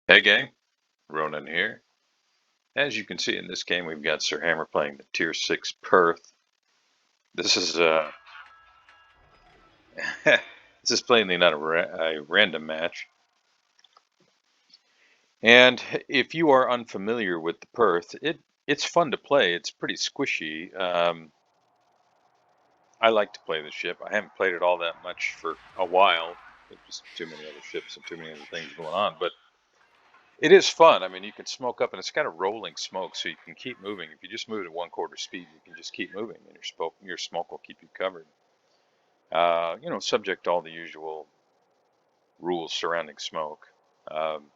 Hey gang, Ronan here. As you can see in this game, we've got SirHamer playing the Tier 6 Perth. This is this is plainly not a random match. And if you are unfamiliar with the Perth, it's fun to play. It's pretty squishy. I like to play the ship. I haven't played it all that much for a while. There's just too many other ships and too many other things going on. But it is fun. I mean, you can smoke up, and it's got a rolling smoke, so you can keep moving. If you just move at 1/4 speed, you can just keep moving, and your smoke will keep you covered. Subject to all the usual rules surrounding smoke. Um,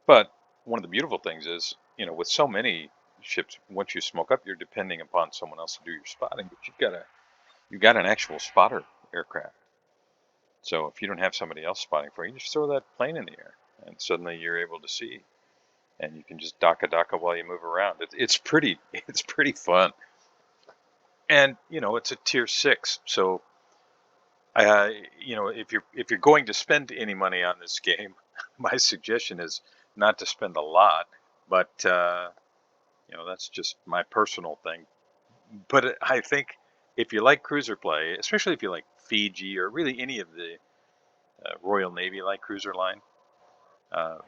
but one of the beautiful things is, with so many ships, once you smoke up, you're depending upon someone else to do your spotting. But you've got an actual spotter aircraft. So if you don't have somebody else spotting for you, just throw that plane in the air, and suddenly you're able to see. And you can just daka while you move around. It's pretty it's pretty fun, and it's a tier 6. So if you're going to spend any money on this game, my suggestion is not to spend a lot. But that's just my personal thing. But I think if you like cruiser play, especially if you like Fiji or really any of the Royal Navy like cruiser line, uh,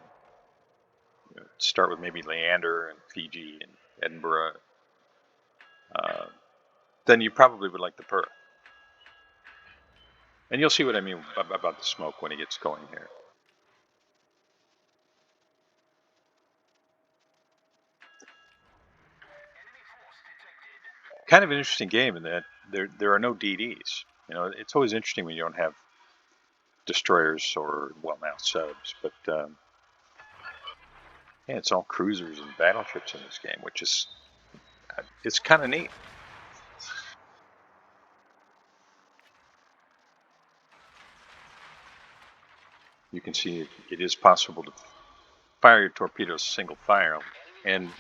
start with maybe Leander and Fiji and Edinburgh. Uh, then you probably would like the Perth. And you'll see what I mean about the smoke when it gets going here. Kind of an interesting game in that there are no DDs. It's always interesting when you don't have destroyers or, well, now subs, but yeah, it's all cruisers and battleships in this game, which is it's kind of neat. You can see it is possible to fire your torpedoes single file, and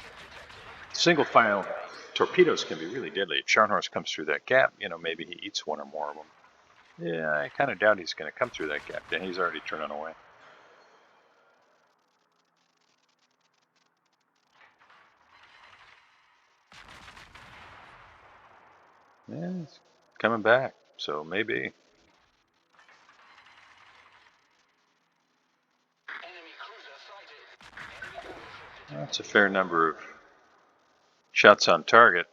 single file torpedoes can be really deadly. If Scharnhorst comes through that gap, maybe he eats one or more of them. Yeah, I kind of doubt he's going to come through that gap. Then he's already turning away. Yeah, he's coming back, so maybe. That's a fair number of shots on target.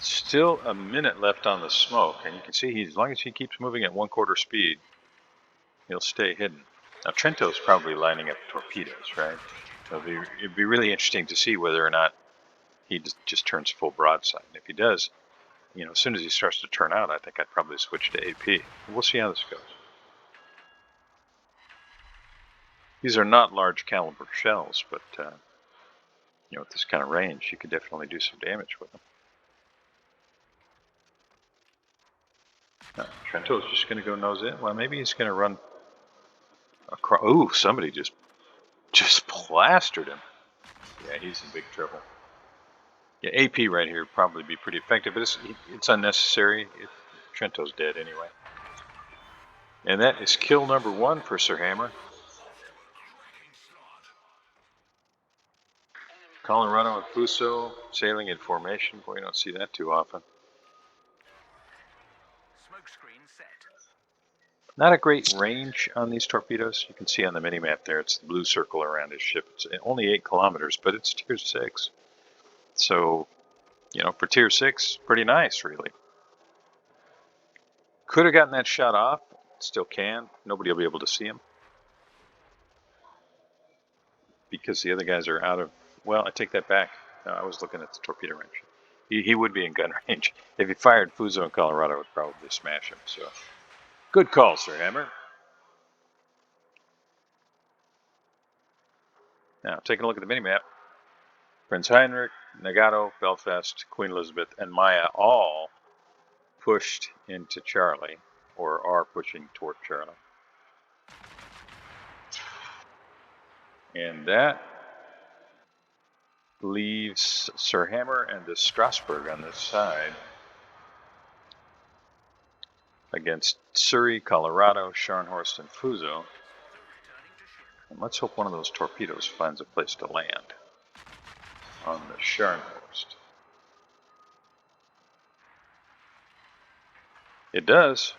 Still a minute left on the smoke, and you can see as long as he keeps moving at 1/4 speed, he'll stay hidden. Now Trento's probably lining up torpedoes, right? So it'd be really interesting to see whether or not he just turns full broadside. And if he does, as soon as he starts to turn out, I think I'd probably switch to AP. We'll see how this goes. These are not large caliber shells, but with this kind of range, you could definitely do some damage with them. Trento's just going to go nose in. Well, maybe he's going to run across. Ooh, somebody just plastered him. Yeah, he's in big trouble. Yeah, AP right here would probably be pretty effective, but it's unnecessary. Trento's dead anyway. And that is kill number 1 for SirHamer. Colorado and Fuso sailing in formation. Boy, you don't see that too often. Not a great range on these torpedoes. You can see on the mini-map there, it's the blue circle around his ship. It's only 8 kilometers, but it's tier 6. So, for tier 6, pretty nice, really. Could have gotten that shot off. Still can. Nobody will be able to see him, because the other guys are out of... Well, I take that back. I was looking at the torpedo range. He would be in gun range. If he fired Fuso in Colorado, it would probably smash him. So, good call, SirHamer. Now, taking a look at the minimap, Prince Heinrich, Nagato, Belfast, Queen Elizabeth, and Maya all pushed into Charlie, or are pushing toward Charlie. And that leaves SirHamer and the Strasbourg on this side. against Surrey, Colorado, Scharnhorst, and Fuso. And let's hope one of those torpedoes finds a place to land on the Scharnhorst. It does.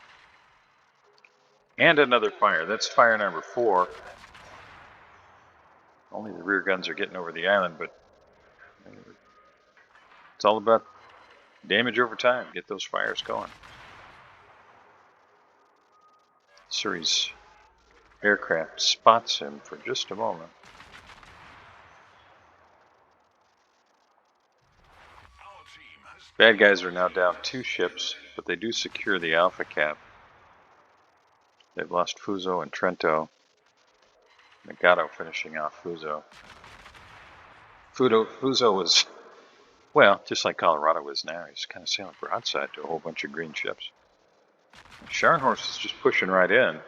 And another fire. That's fire number 4. Only the rear guns are getting over the island, but it's all about damage over time. Get those fires going. Surrey's aircraft spots him for just a moment. Bad guys are now down 2 ships, but they do secure the Alpha Cap. They've lost Fuso and Trento. Nagato finishing off Fuso. Fuso was, well, just like Colorado is now. He's kind of sailing broadside to a whole bunch of green ships. Scharnhorst is just pushing right in.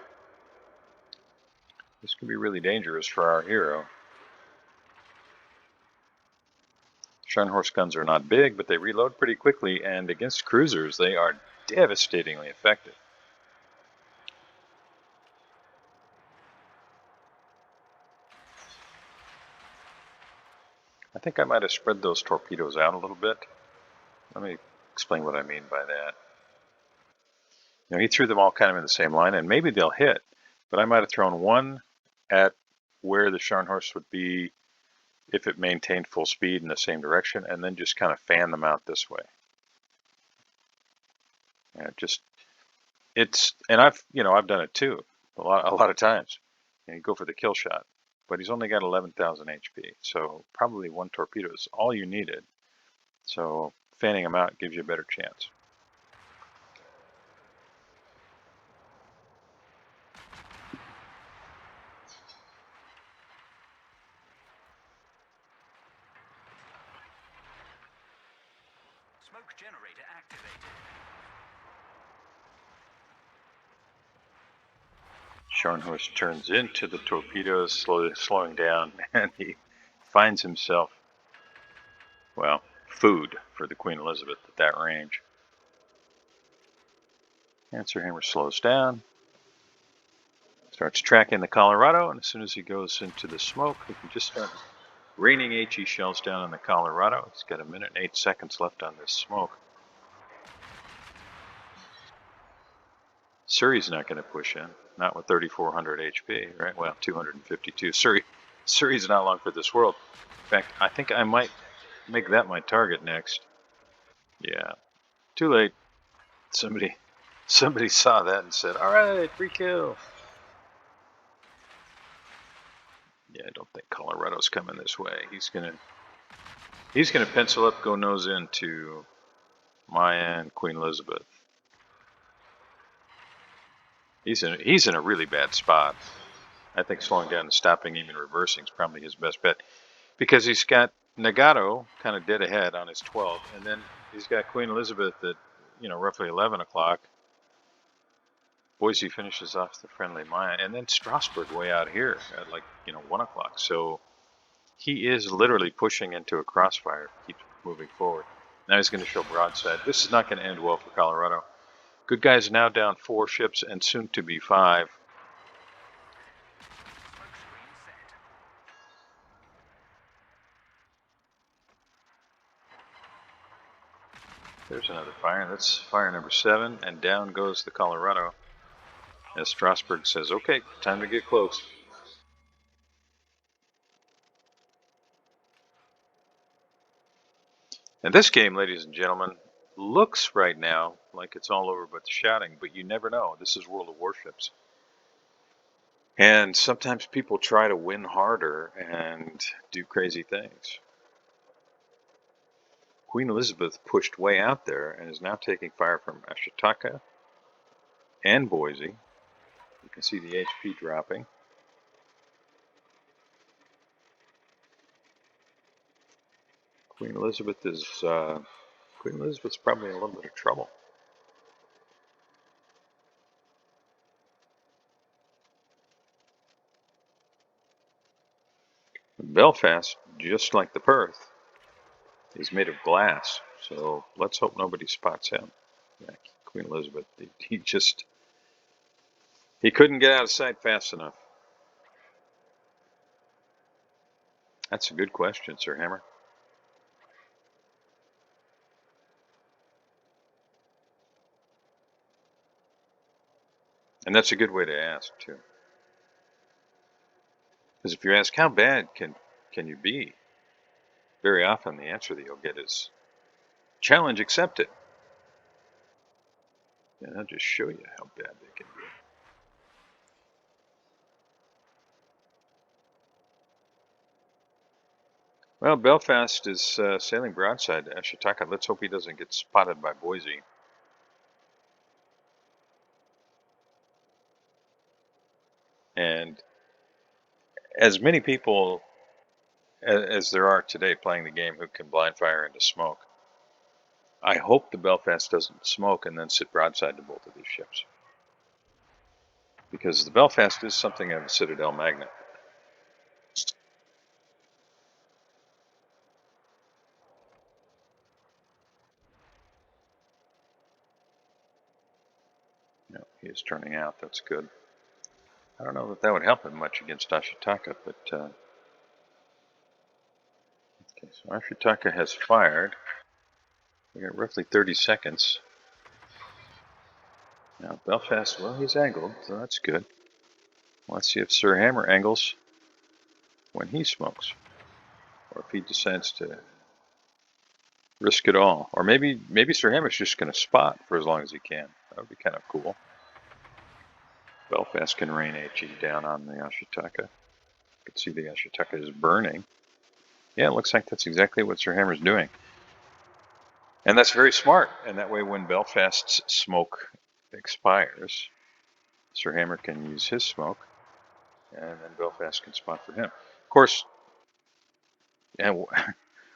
This could be really dangerous for our hero. Scharnhorst guns are not big, but they reload pretty quickly, and against cruisers, they are devastatingly effective. I think I might have spread those torpedoes out a little bit. Let me explain what I mean by that. You know, he threw them all kind of in the same line, and maybe they'll hit, but I might have thrown one at where the Scharnhorst would be if it maintained full speed in the same direction, and then just kind of fan them out this way. Yeah, and I've done it too, a lot of times. And you go for the kill shot, but he's only got 11,000 HP, so probably one torpedo is all you needed. So fanning him out gives you a better chance. Smoke generator activated. Scharnhorst turns into the torpedoes, slowing down, and he finds himself, well, food for the Queen Elizabeth at that range. And SirHamer slows down, starts tracking the Colorado, and as soon as he goes into the smoke, he can just start raining HE shells down on the Colorado. He's got 1 minute and 8 seconds left on this smoke. Surrey's not going to push in, not with 3,400 HP, right? Well, 252. Surrey's not long for this world. In fact, I think I might make that my target next. Yeah, too late. Somebody saw that and said, "All right, free kill." Yeah, I don't think Colorado's coming this way. He's gonna pencil up, go nose into Maya and Queen Elizabeth. He's in a really bad spot. I think slowing down and stopping him and reversing is probably his best bet, because he's got Nagato kind of dead ahead on his 12, and then he's got Queen Elizabeth at roughly 11 o'clock. Boise finishes off the friendly Maya, and then Strasbourg way out here at 1 o'clock. So he is literally pushing into a crossfire. Keeps moving forward. Now he's going to show broadside. This is not going to end well for Colorado. Good guys now down 4 ships and soon to be 5. There's another fire. That's fire number 7, and down goes the Colorado as Strasbourg says, "Okay, time to get close." And this game, ladies and gentlemen, looks right now like it's all over but the shouting, but you never know. This is World of Warships. And sometimes people try to win harder and do crazy things. Queen Elizabeth pushed way out there and is now taking fire from Ashitaka and Boise. You can see the HP dropping. Queen Elizabeth's probably in a little bit of trouble. Belfast, just like the Perth, is made of glass, so let's hope nobody spots him. Yeah, Queen Elizabeth. He couldn't get out of sight fast enough. That's a good question, SirHamer. And that's a good way to ask, too. Because if you ask, how bad can you be? Very often the answer that you'll get is, challenge accepted. And I'll just show you how bad they can be. Well, Belfast is sailing broadside to Ashitaka. Let's hope he doesn't get spotted by Boise. And as many people as there are today playing the game who can blind fire into smoke, I hope the Belfast doesn't smoke and then sit broadside to both of these ships. Because the Belfast is something of a Citadel magnet. No, he is turning out. That's good. I don't know that that would help him much against Ashitaka, but okay, so Ashitaka has fired. We got roughly 30 seconds. Now Belfast, well, he's angled, so that's good. Let's see if SirHamer angles when he smokes, or if he decides to risk it all. Or maybe SirHamer's just going to spot for as long as he can. That would be kind of cool. Belfast can rain HE down on the Ashitaka. You can see the Ashitaka is burning. Yeah, it looks like that's exactly what SirHamer's doing. And that's very smart. And that way when Belfast's smoke expires, SirHamer can use his smoke, and then Belfast can spot for him. Of course, yeah,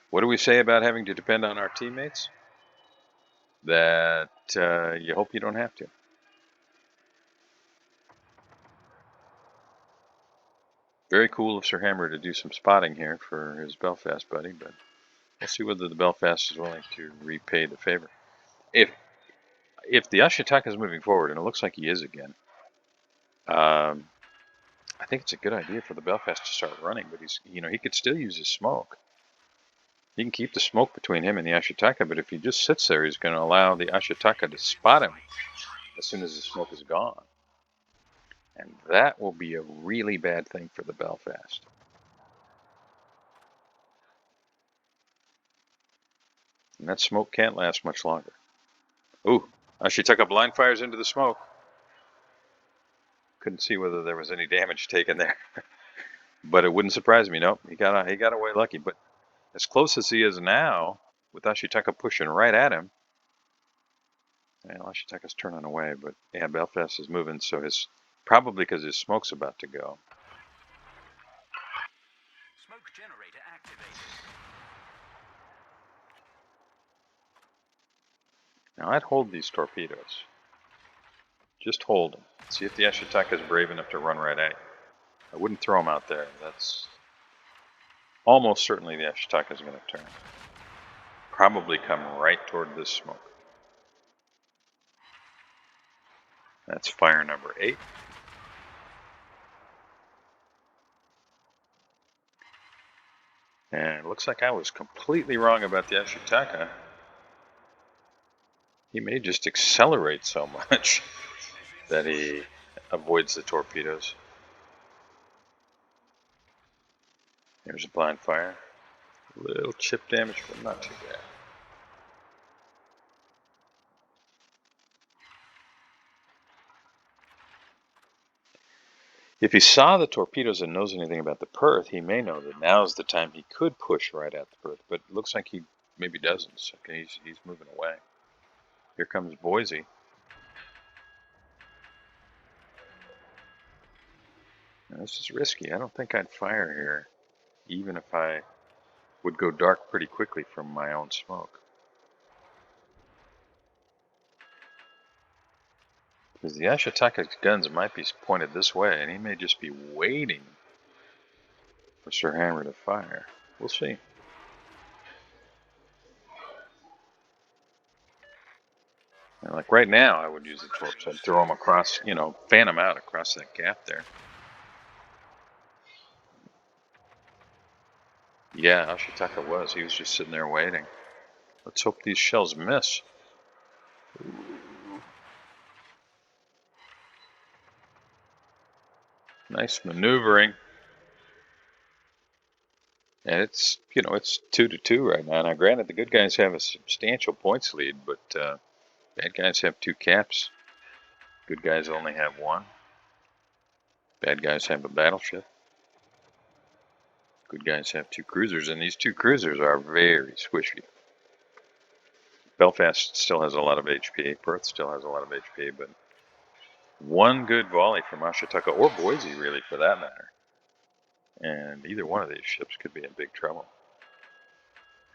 what do we say about having to depend on our teammates? That you hope you don't have to. Very cool of SirHamer to do some spotting here for his Belfast buddy, but we'll see whether the Belfast is willing to repay the favor. If the Ashitaka is moving forward, and it looks like he is again, I think it's a good idea for the Belfast to start running, but he could still use his smoke. He can keep the smoke between him and the Ashitaka, but if he just sits there, he's going to allow the Ashitaka to spot him as soon as the smoke is gone. And that will be a really bad thing for the Belfast. And that smoke can't last much longer. Ooh, Ashitaka blind fires into the smoke. Couldn't see whether there was any damage taken there. But it wouldn't surprise me. Nope, he got away lucky. But as close as he is now, with Ashitaka pushing right at him, well, Ashitaka's turning away, but yeah, Belfast is moving, so probably because his smoke's about to go. Smoke generator activated. Now I'd hold these torpedoes. Just hold them. See if the Ashitaka is brave enough to run right at you. I wouldn't throw them out there. That's almost certainly the Ashitaka is going to turn. Probably come right toward this smoke. That's fire number 8. And it looks like I was completely wrong about the Ashitaka. He may just accelerate so much that he avoids the torpedoes. There's a blind fire. A little chip damage, but not too bad. If he saw the torpedoes and knows anything about the Perth, he may know that now's the time he could push right at the Perth, but it looks like he maybe doesn't. So okay, he's moving away. Here comes Boise. Now, this is risky. I don't think I'd fire here, even if I would go dark pretty quickly from my own smoke. Because the Ashitaka's guns might be pointed this way, and he may just be waiting for SirHamer to fire. We'll see. And like right now, I would use the torps. I'd throw them across, fan them out across that gap there. Yeah, Ashitaka was. He was just sitting there waiting. Let's hope these shells miss. Ooh. Nice maneuvering. And it's 2-2 right now. Now, granted, the good guys have a substantial points lead, but bad guys have 2 caps. Good guys only have 1. Bad guys have a battleship. Good guys have 2 cruisers, and these 2 cruisers are very squishy. Belfast still has a lot of HP. Perth still has a lot of HP, but one good volley from Ashitaka, or Boise, really, for that matter, and either one of these ships could be in big trouble.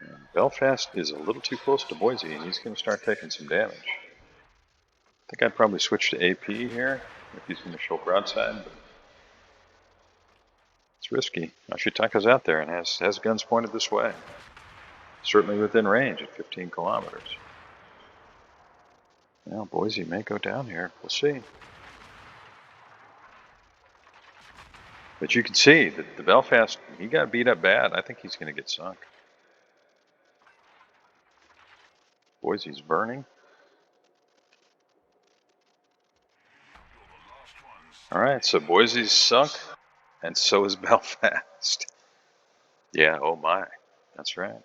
And Belfast is a little too close to Boise, and he's going to start taking some damage. I think I'd probably switch to AP here if he's going to show broadside, but it's risky. Ashitaka's out there and has guns pointed this way. Certainly within range at 15 kilometers. Now, Boise may go down here. We'll see. But you can see that the Belfast, he got beat up bad. I think he's going to get sunk. Boise's burning. All right, so Boise's sunk, and so is Belfast. Yeah, oh my, that's right.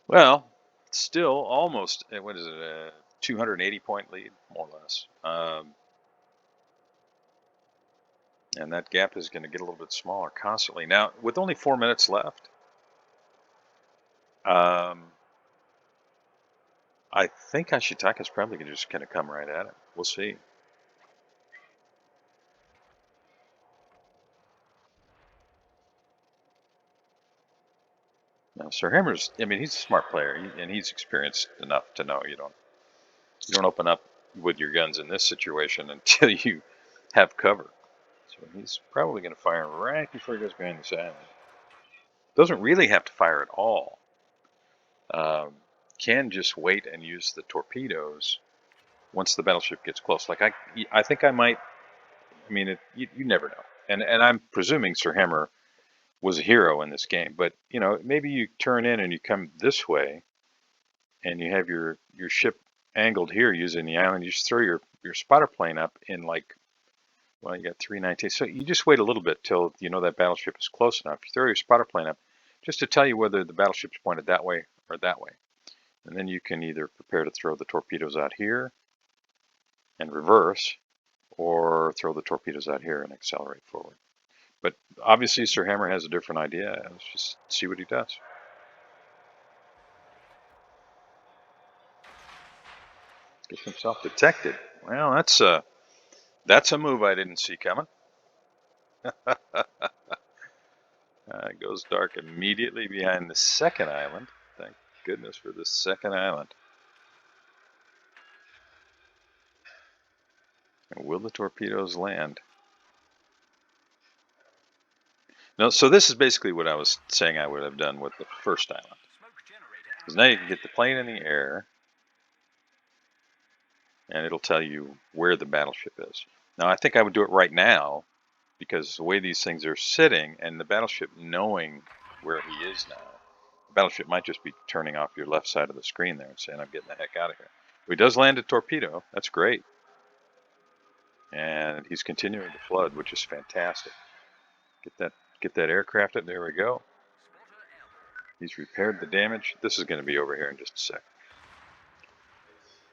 Well, still almost, what is it, a 280-point lead, more or less. And that gap is going to get a little bit smaller constantly. Now, with only 4 minutes left, I think Ashitaka's probably going to just kind of come right at it. We'll see. Now, SirHamer's, he's a smart player, and he's experienced enough to know you don't open up with your guns in this situation until you have cover. So he's probably going to fire right before he goes behind this island. Doesn't really have to fire at all. Can just wait and use the torpedoes once the battleship gets close. Like I think I might. You never know. And I'm presuming SirHamer was a hero in this game, but maybe you turn in and you come this way, and you have your ship angled here using the island. You just throw your spotter plane up in you got 319. So you just wait a little bit till that battleship is close enough. You throw your spotter plane up just to tell you whether the battleship's pointed that way or that way. And then you can either prepare to throw the torpedoes out here and reverse, or throw the torpedoes out here and accelerate forward. But obviously SirHamer has a different idea. Let's just see what he does. Gets himself detected. Well, that's a move I didn't see coming. It goes dark immediately behind the second island. Thank goodness for the second island. And will the torpedoes land? No, so this is basically what I was saying I would have done with the first island. Because now you can get the plane in the air, and it'll tell you where the battleship is. Now, I think I would do it right now, because the way these things are sitting, and the battleship knowing where he is now, the battleship might just be turning off your left side of the screen there and saying, I'm getting the heck out of here. But he does land a torpedo. That's great. And he's continuing to flood, which is fantastic. Get that aircraft up. There we go. He's repaired the damage. This is going to be over here in just a sec.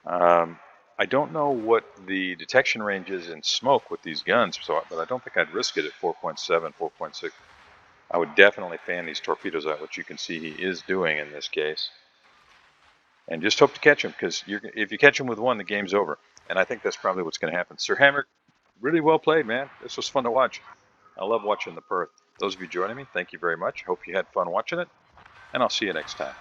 I don't know what the detection range is in smoke with these guns, but I don't think I'd risk it at 4.7, 4.6. I would definitely fan these torpedoes out, which you can see he is doing in this case. And just hope to catch him, because if you catch him with one, the game's over. And I think that's probably what's going to happen. SirHamer, really well played, man. This was fun to watch. I love watching the Perth. Those of you joining me, thank you very much. Hope you had fun watching it, and I'll see you next time.